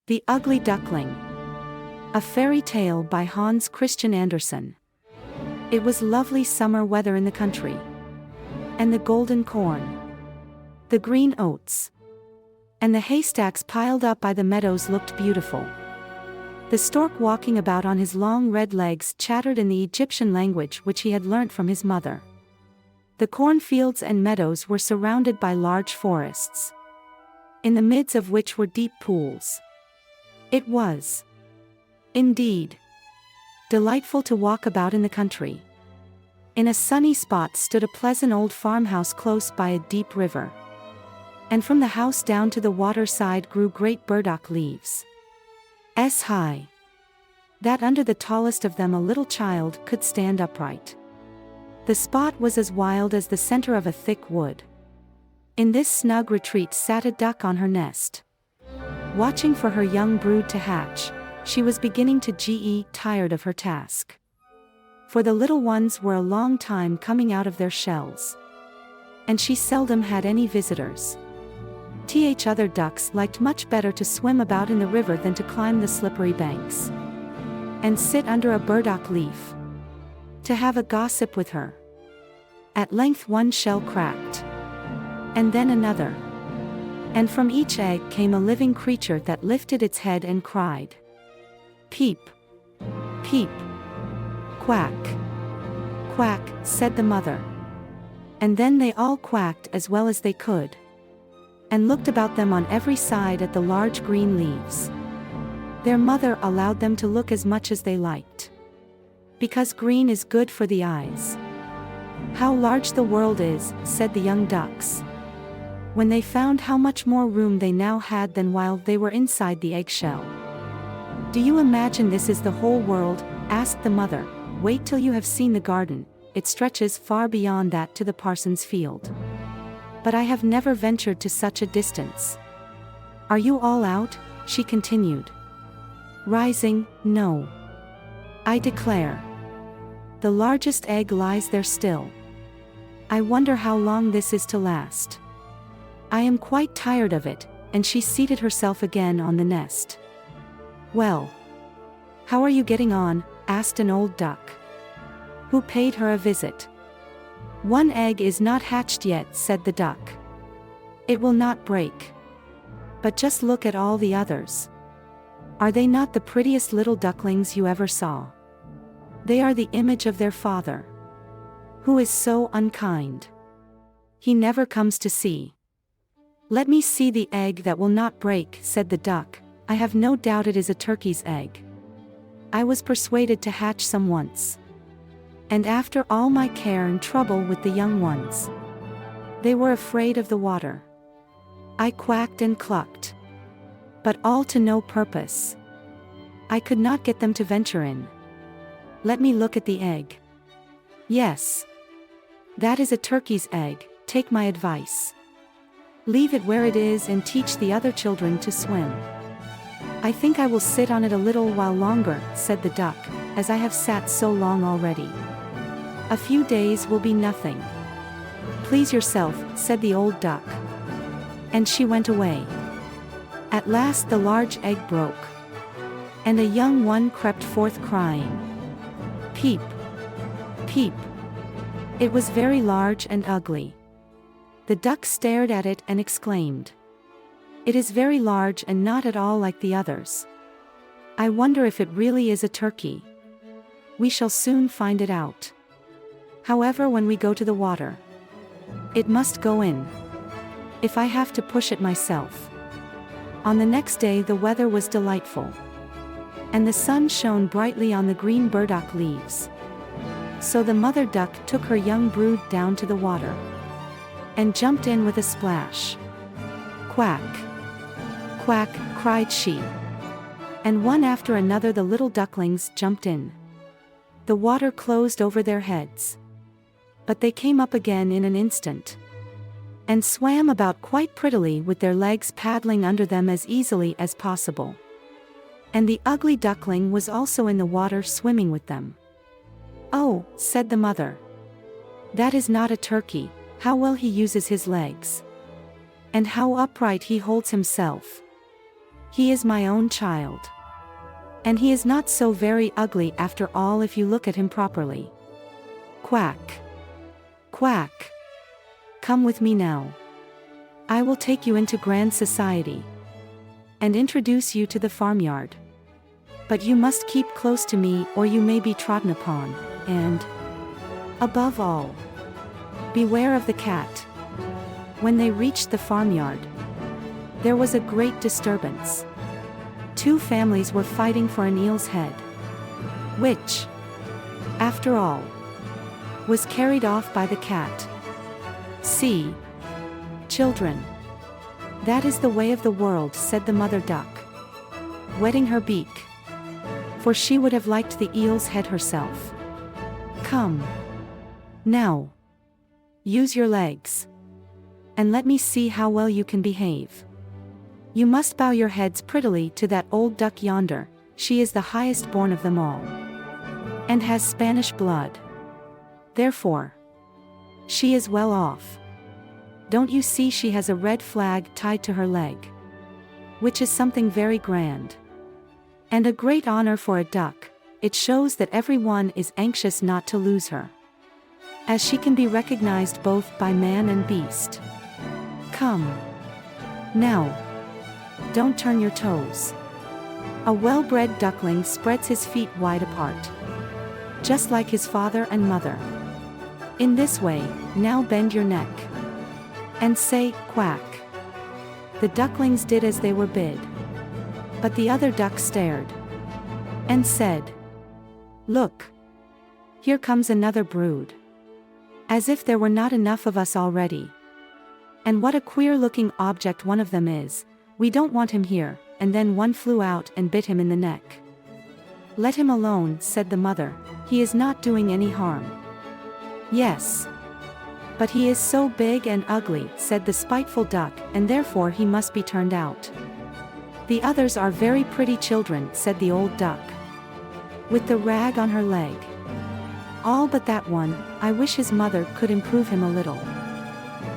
The Ugly Duckling. A fairy tale by Hans Christian Andersen. It was lovely summer weather in the country. And the golden corn, the green oats, and the haystacks piled up by the meadows looked beautiful. The stork walking about on his long red legs chattered in the Egyptian language which he had learnt from his mother. The cornfields and meadows were surrounded by large forests, in the midst of which were deep pools. It was, indeed, delightful to walk about in the country. In a sunny spot stood a pleasant old farmhouse close by a deep river. And from the house down to the water side grew great burdock leaves, high, that under the tallest of them a little child could stand upright. The spot was as wild as the center of a thick wood. In this snug retreat sat a duck on her nest, watching for her young brood to hatch. She was beginning to get tired of her task, for the little ones were a long time coming out of their shells, and she seldom had any visitors. Other ducks liked much better to swim about in the river than to climb the slippery banks and sit under a burdock leaf to have a gossip with her. At length one shell cracked, and then another, and from each egg came a living creature that lifted its head and cried, "Peep, peep, quack, quack," said the mother. And then they all quacked as well as they could, and looked about them on every side at the large green leaves. Their mother allowed them to look as much as they liked, because green is good for the eyes. "How large the world is," said the young ducks, when they found how much more room they now had than while they were inside the eggshell. "Do you imagine this is the whole world?" asked the mother. "Wait till you have seen the garden, it stretches far beyond that to the parson's field. But I have never ventured to such a distance. Are you all out?" she continued, rising. "No, I declare. The largest egg lies there still. I wonder how long this is to last. I am quite tired of it," and she seated herself again on the nest. "Well, how are you getting on?" asked an old duck, who paid her a visit. "One egg is not hatched yet," said the duck. "It will not break. But just look at all the others. Are they not the prettiest little ducklings you ever saw? They are the image of their father, who is so unkind. He never comes to see." "Let me see the egg that will not break," said the duck. "I have no doubt it is a turkey's egg. I was persuaded to hatch some once, and after all my care and trouble with the young ones, they were afraid of the water. I quacked and clucked, but all to no purpose. I could not get them to venture in. Let me look at the egg. Yes, that is a turkey's egg. Take my advice. Leave it where it is and teach the other children to swim." "I think I will sit on it a little while longer," said the duck, "as I have sat so long already. A few days will be nothing." "Please yourself," said the old duck, and she went away. At last the large egg broke, and a young one crept forth crying, "Peep, peep." It was very large and ugly. The duck stared at it and exclaimed, "It is very large and not at all like the others. I wonder if it really is a turkey. We shall soon find it out. However, when we go to the water, it must go in, if I have to push it myself." On the next day the weather was delightful, and the sun shone brightly on the green burdock leaves. So the mother duck took her young brood down to the water, and jumped in with a splash. "Quack, quack," cried she, and one after another the little ducklings jumped in. The water closed over their heads, but they came up again in an instant, and swam about quite prettily with their legs paddling under them as easily as possible. And the ugly duckling was also in the water swimming with them. "Oh," said the mother, "that is not a turkey. How well he uses his legs, and how upright he holds himself. He is my own child. And he is not so very ugly after all if you look at him properly. Quack. Quack. Come with me now. I will take you into grand society and introduce you to the farmyard. But you must keep close to me or you may be trodden upon, and, above all, beware of the cat. When they reached the farmyard, there was a great disturbance. Two families were fighting for an eel's head, which, after all, was carried off by the cat. See, children, that is the way of the world, said the mother duck, wetting her beak, for she would have liked the eel's head herself. Come, now, use your legs, and let me see how well you can behave. You must bow your heads prettily to that old duck yonder, she is the highest born of them all, and has Spanish blood. Therefore, she is well off. Don't you see she has a red flag tied to her leg? Which is something very grand. And a great honor for a duck, it shows that everyone is anxious not to lose her, as she can be recognized both by man and beast. Come. Now. Don't turn your toes. A well-bred duckling spreads his feet wide apart, just like his father and mother. In this way, now bend your neck, and say, quack. The ducklings did as they were bid. But the other duck stared, and said, look, here comes another brood. As if there were not enough of us already. And what a queer-looking object one of them is, we don't want him here, and then one flew out and bit him in the neck. Let him alone, said the mother, he is not doing any harm. Yes. But he is so big and ugly, said the spiteful duck, and therefore he must be turned out. The others are very pretty children, said the old duck, with the rag on her leg. All but that one, I wish his mother could improve him a little.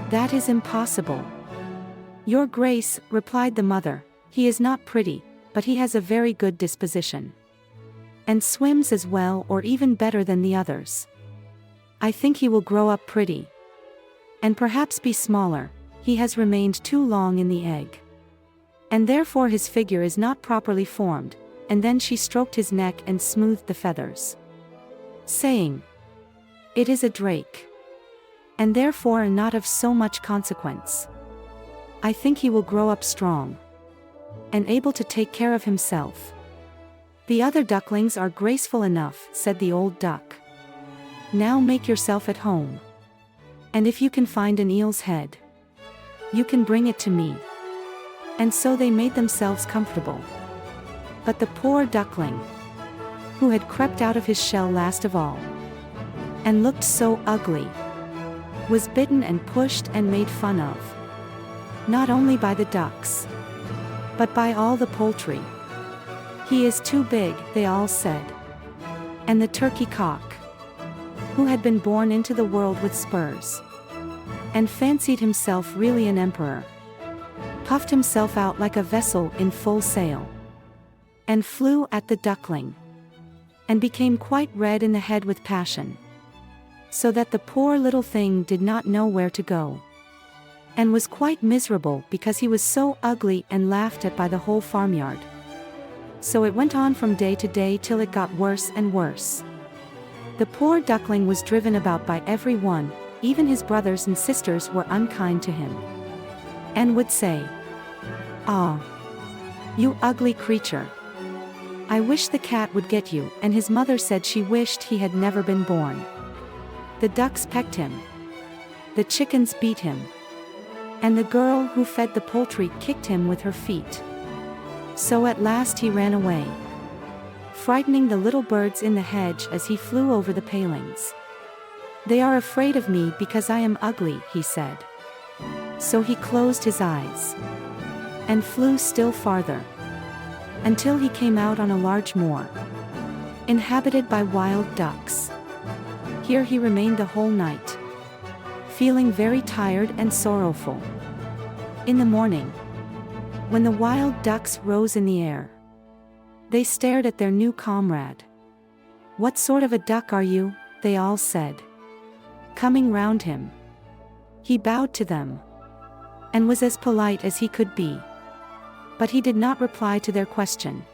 That is impossible. Your Grace, replied the mother, he is not pretty, but he has a very good disposition, and swims as well or even better than the others. I think he will grow up pretty, and perhaps be smaller, he has remained too long in the egg, and therefore his figure is not properly formed. And then she stroked his neck and smoothed the feathers, saying, it is a drake, and therefore not of so much consequence. I think he will grow up strong, and able to take care of himself. The other ducklings are graceful enough, said the old duck. Now make yourself at home, and if you can find an eel's head, you can bring it to me. And so they made themselves comfortable. But the poor duckling, who had crept out of his shell last of all, and looked so ugly, was bitten and pushed and made fun of, not only by the ducks, but by all the poultry. He is too big, they all said. And the turkey cock, who had been born into the world with spurs, and fancied himself really an emperor, puffed himself out like a vessel in full sail, and flew at the duckling, and became quite red in the head with passion, so that the poor little thing did not know where to go, and was quite miserable because he was so ugly and laughed at by the whole farmyard. So it went on from day to day till it got worse and worse. The poor duckling was driven about by every one, even his brothers and sisters were unkind to him, and would say, ah, you ugly creature, I wish the cat would get you, and his mother said she wished he had never been born. The ducks pecked him, the chickens beat him, and the girl who fed the poultry kicked him with her feet. So at last he ran away, frightening the little birds in the hedge as he flew over the palings. They are afraid of me because I am ugly, he said. So he closed his eyes, and flew still farther, until he came out on a large moor, inhabited by wild ducks. Here he remained the whole night, feeling very tired and sorrowful. In the morning, When the wild ducks rose in the air, they stared at their new comrade. "What sort of a duck are you?" they all said, coming round him. He bowed to them, and was as polite as he could be. But he did not reply to their question.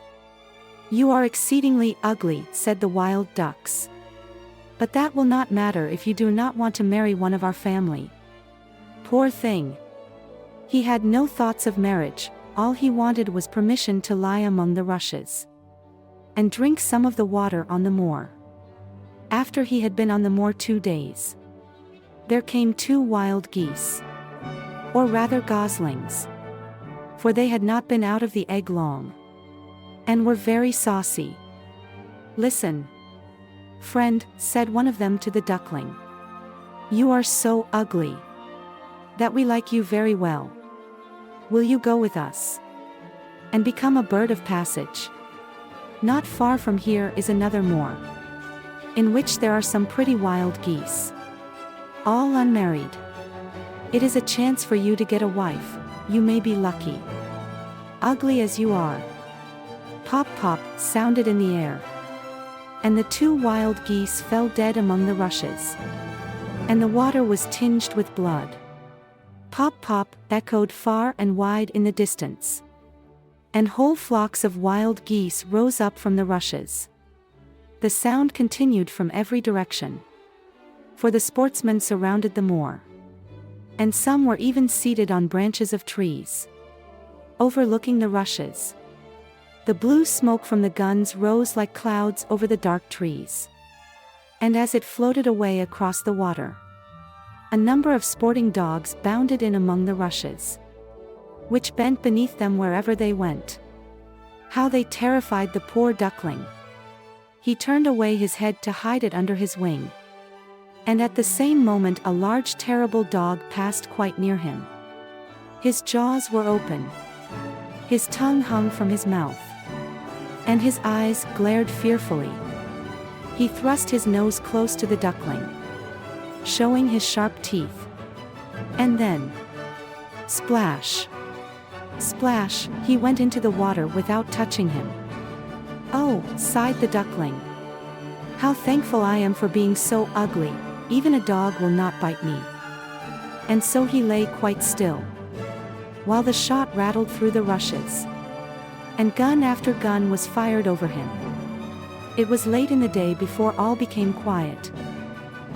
"You are exceedingly ugly," said the wild ducks. "But that will not matter if you do not want to marry one of our family." Poor thing! He had no thoughts of marriage, all he wanted was permission to lie among the rushes and drink some of the water on the moor. After he had been on the moor 2 days, there came 2 wild geese, or rather goslings, for they had not been out of the egg long, and were very saucy. "Listen, friend," said one of them to the duckling. "You are so ugly that we like you very well. Will you go with us and become a bird of passage? Not far from here is another moor, in which there are some pretty wild geese, all unmarried. It is a chance for you to get a wife, you may be lucky. Ugly as you are." Pop pop sounded in the air, and the 2 wild geese fell dead among the rushes, and the water was tinged with blood. Pop pop echoed far and wide in the distance, and whole flocks of wild geese rose up from the rushes. The sound continued from every direction, for the sportsmen surrounded the moor, and some were even seated on branches of trees, overlooking the rushes. The blue smoke from the guns rose like clouds over the dark trees, and as it floated away across the water, a number of sporting dogs bounded in among the rushes, which bent beneath them wherever they went. How they terrified the poor duckling! He turned away his head to hide it under his wing, and at the same moment a large terrible dog passed quite near him. His jaws were open, his tongue hung from his mouth, and his eyes glared fearfully. He thrust his nose close to the duckling, showing his sharp teeth, and then, splash! Splash! He went into the water without touching him. "Oh," sighed the duckling, "how thankful I am for being so ugly, even a dog will not bite me." And so he lay quite still, while the shot rattled through the rushes, and gun after gun was fired over him. It was late in the day before all became quiet,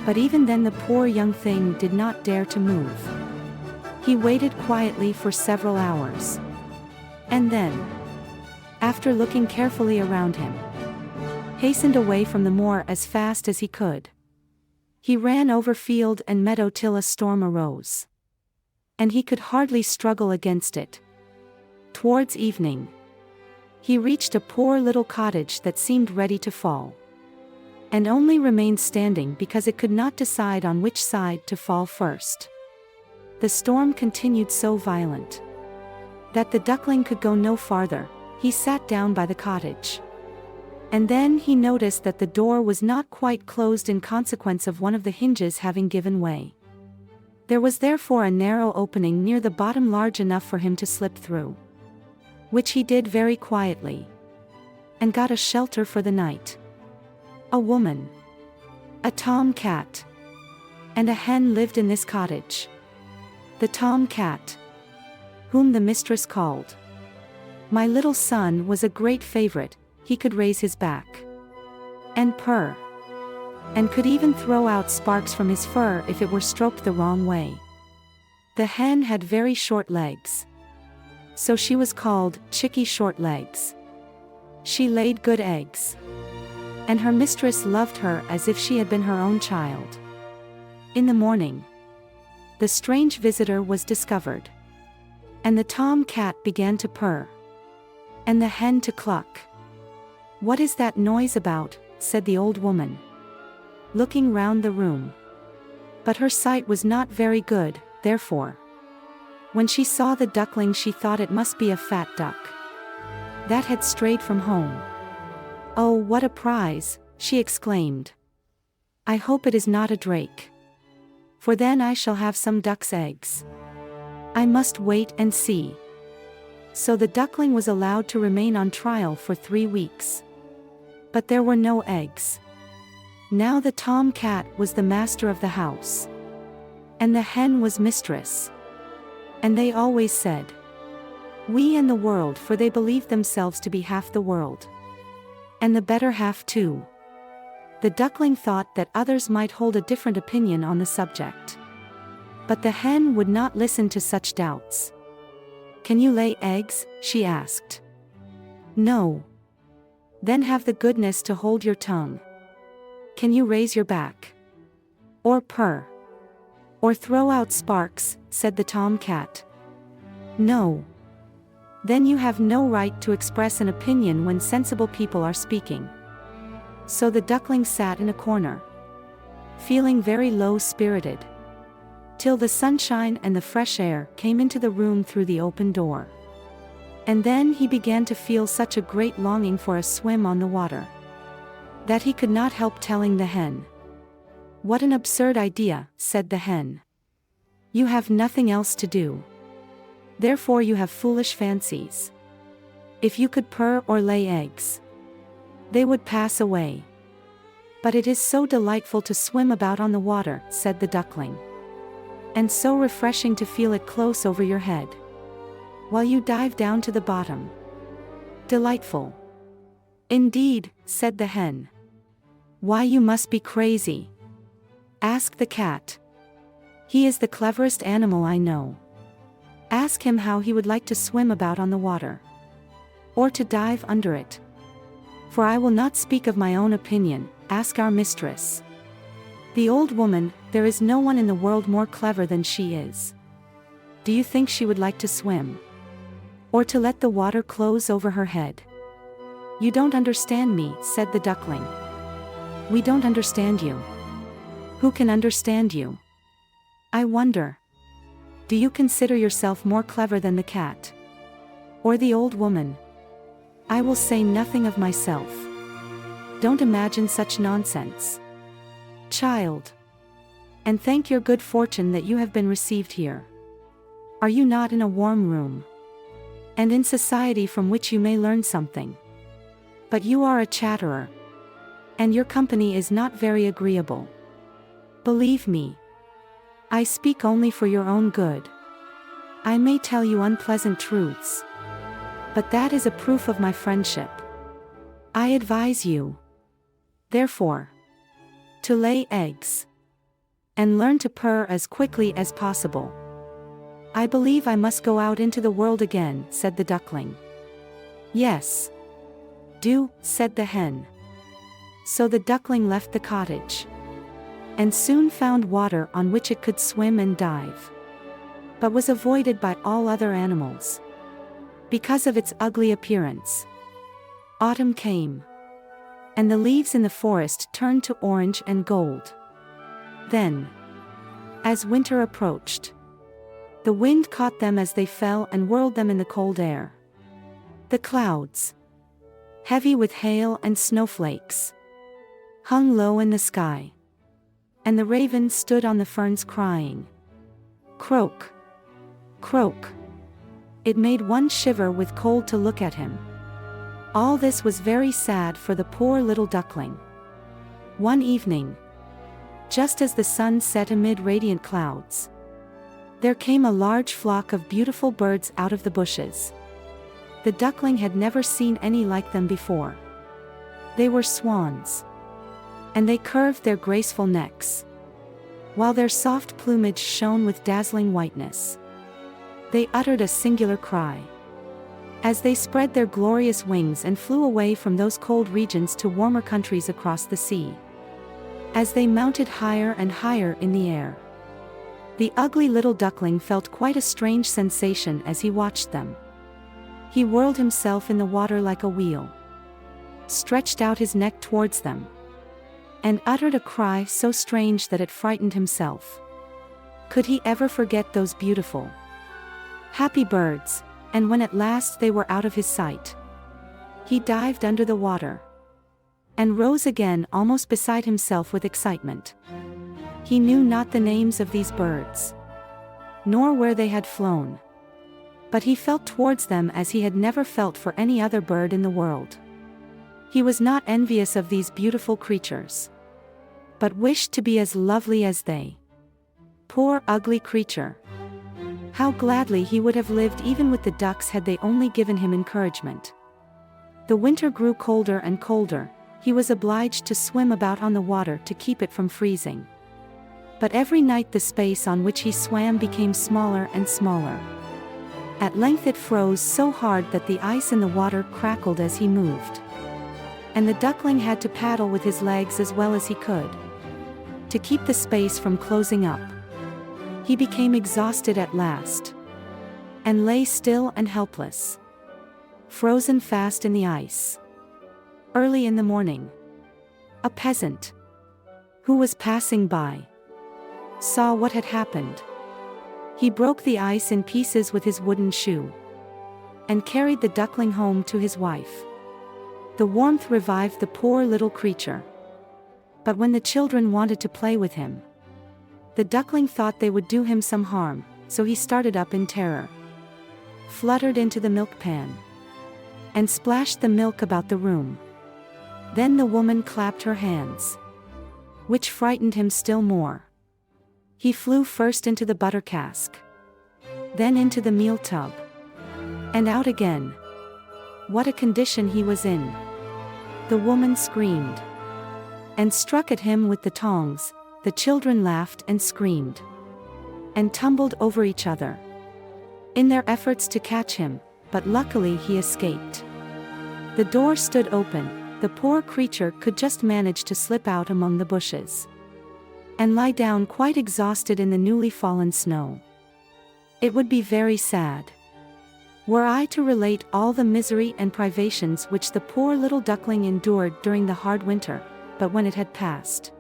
but even then the poor young thing did not dare to move. He waited quietly for several hours, and then, after looking carefully around him, hastened away from the moor as fast as he could. He ran over field and meadow till a storm arose, and he could hardly struggle against it. Towards evening, he reached a poor little cottage that seemed ready to fall, and only remained standing because it could not decide on which side to fall first. The storm continued so violent that the duckling could go no farther. He sat down by the cottage, and then he noticed that the door was not quite closed in consequence of one of the hinges having given way. There was therefore a narrow opening near the bottom large enough for him to slip through, which he did very quietly, and got a shelter for the night. A woman, a tom cat, and a hen lived in this cottage. The tom cat, whom the mistress called "My little son," was a great favorite. He could raise his back and purr, and could even throw out sparks from his fur if it were stroked the wrong way. The hen had very short legs, so she was called Chickie Short Legs. She laid good eggs, and her mistress loved her as if she had been her own child. In the morning, the strange visitor was discovered, and the tom cat began to purr, and the hen to cluck. "What is that noise about?" said the old woman, looking round the room. But her sight was not very good, therefore, when she saw the duckling she thought it must be a fat duck that had strayed from home. "Oh, what a prize!" she exclaimed. "I hope it is not a drake, for then I shall have some duck's eggs. I must wait and see." So the duckling was allowed to remain on trial for 3 weeks. But there were no eggs. Now the tomcat was the master of the house. And the hen was mistress. And they always said, "We and the world," for they believed themselves to be half the world. And the better half too. The duckling thought that others might hold a different opinion on the subject. But the hen would not listen to such doubts. "Can you lay eggs?" she asked. "No." "Then have the goodness to hold your tongue. Can you raise your back? Or purr? Or throw out sparks?" said the tomcat. "No." "Then you have no right to express an opinion when sensible people are speaking." So the duckling sat in a corner, feeling very low-spirited, till the sunshine and the fresh air came into the room through the open door. And then he began to feel such a great longing for a swim on the water, that he could not help telling the hen. "What an absurd idea," said the hen. "You have nothing else to do. Therefore you have foolish fancies. If you could purr or lay eggs, they would pass away. But it is so delightful to swim about on the water," said the duckling. "And so refreshing to feel it close over your head, while you dive down to the bottom. Delightful." "Indeed," said the hen. "Why, you must be crazy. Ask the cat. He is the cleverest animal I know. Ask him how he would like to swim about on the water, or to dive under it. For I will not speak of my own opinion. Ask our mistress, the old woman. There is no one in the world more clever than she is. Do you think she would like to swim, or to let the water close over her head?" "You don't understand me," said the duckling. "We don't understand you. Who can understand you? I wonder. Do you consider yourself more clever than the cat? Or the old woman? I will say nothing of myself. Don't imagine such nonsense, child. And thank your good fortune that you have been received here. Are you not in a warm room, and in society from which you may learn something? But you are a chatterer, and your company is not very agreeable. Believe me, I speak only for your own good. I may tell you unpleasant truths, but that is a proof of my friendship. I advise you, therefore, to lay eggs, and learn to purr as quickly as possible." "I believe I must go out into the world again," said the duckling. "Yes. Do," said the hen. So the duckling left the cottage, and soon found water on which it could swim and dive, but was avoided by all other animals, because of its ugly appearance. Autumn came, and the leaves in the forest turned to orange and gold. Then, as winter approached, the wind caught them as they fell and whirled them in the cold air. The clouds, heavy with hail and snowflakes, hung low in the sky, and the raven stood on the ferns crying, "Croak, croak." It made one shiver with cold to look at him. All this was very sad for the poor little duckling. One evening, just as the sun set amid radiant clouds, there came a large flock of beautiful birds out of the bushes. The duckling had never seen any like them before. They were swans, and they curved their graceful necks, while their soft plumage shone with dazzling whiteness. They uttered a singular cry, as they spread their glorious wings and flew away from those cold regions to warmer countries across the sea. As they mounted higher and higher in the air, the ugly little duckling felt quite a strange sensation as he watched them. He whirled himself in the water like a wheel, stretched out his neck towards them, and uttered a cry so strange that it frightened himself. Could he ever forget those beautiful, happy birds? And when at last they were out of his sight, he dived under the water, and rose again almost beside himself with excitement. He knew not the names of these birds, nor where they had flown, But he felt towards them as he had never felt for any other bird in the world. He was not envious of these beautiful creatures, but wished to be as lovely as they. Poor ugly creature! How gladly he would have lived even with the ducks had they only given him encouragement. The winter grew colder and colder. He was obliged to swim about on the water to keep it from freezing. But every night the space on which he swam became smaller and smaller. At length it froze so hard that the ice in the water crackled as he moved. And the duckling had to paddle with his legs as well as he could, to keep the space from closing up. He became exhausted at last, and lay still and helpless, frozen fast in the ice. Early in the morning, a peasant, who was passing by, saw what had happened. He broke the ice in pieces with his wooden shoe, and carried the duckling home to his wife. The warmth revived the poor little creature. But when the children wanted to play with him, the duckling thought they would do him some harm, so he started up in terror, fluttered into the milk pan, and splashed the milk about the room. Then the woman clapped her hands, which frightened him still more. He flew first into the butter cask, then into the meal tub, and out again. What a condition he was in! The woman screamed, and struck at him with the tongs. The children laughed and screamed, and tumbled over each other, in their efforts to catch him, but luckily he escaped. The door stood open. The poor creature could just manage to slip out among the bushes, and lie down quite exhausted in the newly fallen snow. It would be very sad, were I to relate all the misery and privations which the poor little duckling endured during the hard winter, but when it had passed,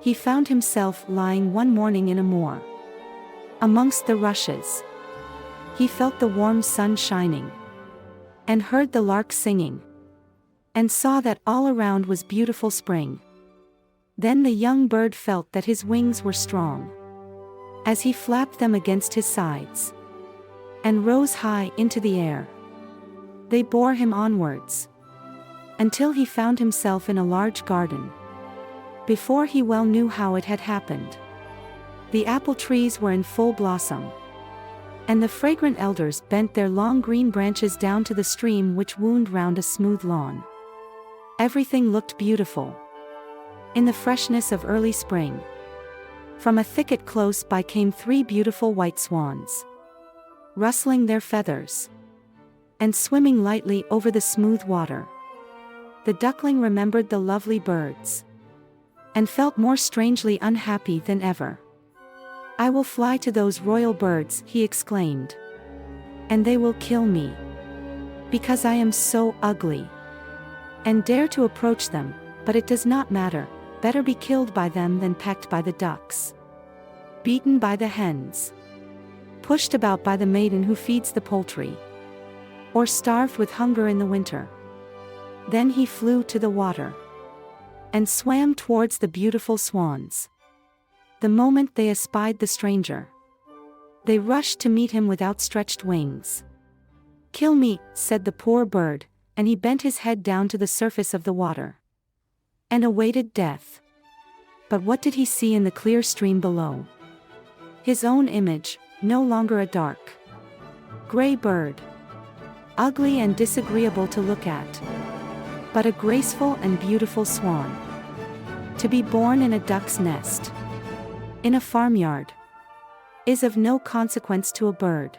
he found himself lying one morning in a moor, amongst the rushes. He felt the warm sun shining, and heard the lark singing, and saw that all around was beautiful spring. Then the young bird felt that his wings were strong, as he flapped them against his sides, and rose high into the air. They bore him onwards, until he found himself in a large garden. Before he well knew how it had happened, the apple trees were in full blossom, and the fragrant elders bent their long green branches down to the stream which wound round a smooth lawn. Everything looked beautiful, in the freshness of early spring. From a thicket close by came 3 beautiful white swans, rustling their feathers, and swimming lightly over the smooth water. The duckling remembered the lovely birds, and felt more strangely unhappy than ever. "I will fly to those royal birds," he exclaimed, "and they will kill me, because I am so ugly, and dare to approach them, but it does not matter, better be killed by them than pecked by the ducks, beaten by the hens, pushed about by the maiden who feeds the poultry, or starved with hunger in the winter." Then he flew to the water, and swam towards the beautiful swans. The moment they espied the stranger, they rushed to meet him with outstretched wings. "Kill me," said the poor bird, and he bent his head down to the surface of the water, and awaited death. But what did he see in the clear stream below? His own image, no longer a dark, gray bird, ugly and disagreeable to look at, but a graceful and beautiful swan. To be born in a duck's nest, in a farmyard, is of no consequence to a bird,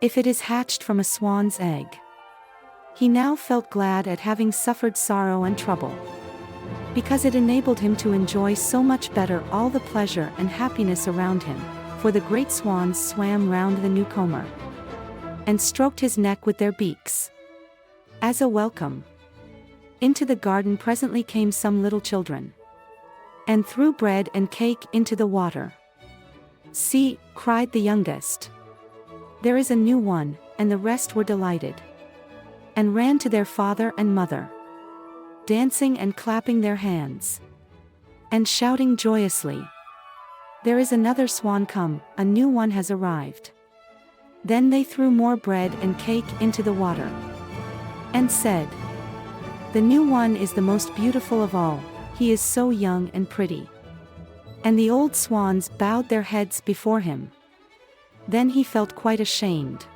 if it is hatched from a swan's egg. He now felt glad at having suffered sorrow and trouble, because it enabled him to enjoy so much better all the pleasure and happiness around him, for the great swans swam round the newcomer, and stroked his neck with their beaks, as a welcome. Into the garden presently came some little children, and threw bread and cake into the water. "See," cried the youngest, "there is a new one," and the rest were delighted, and ran to their father and mother, dancing and clapping their hands, and shouting joyously, "There is another swan come, a new one has arrived." Then they threw more bread and cake into the water, and said, "The new one is the most beautiful of all, he is so young and pretty." And the old swans bowed their heads before him. Then he felt quite ashamed,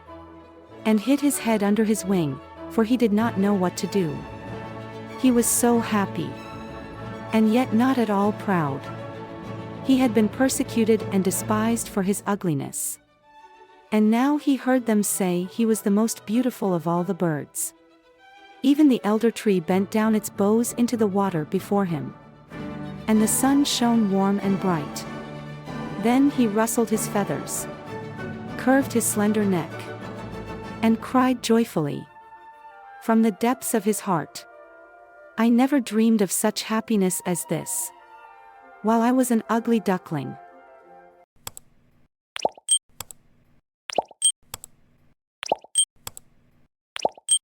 and hid his head under his wing, for he did not know what to do. He was so happy, and yet not at all proud. He had been persecuted and despised for his ugliness, and now he heard them say he was the most beautiful of all the birds. Even the elder tree bent down its boughs into the water before him, and the sun shone warm and bright. Then he rustled his feathers, curved his slender neck, and cried joyfully from the depths of his heart, "I never dreamed of such happiness as this, while I was an ugly duckling."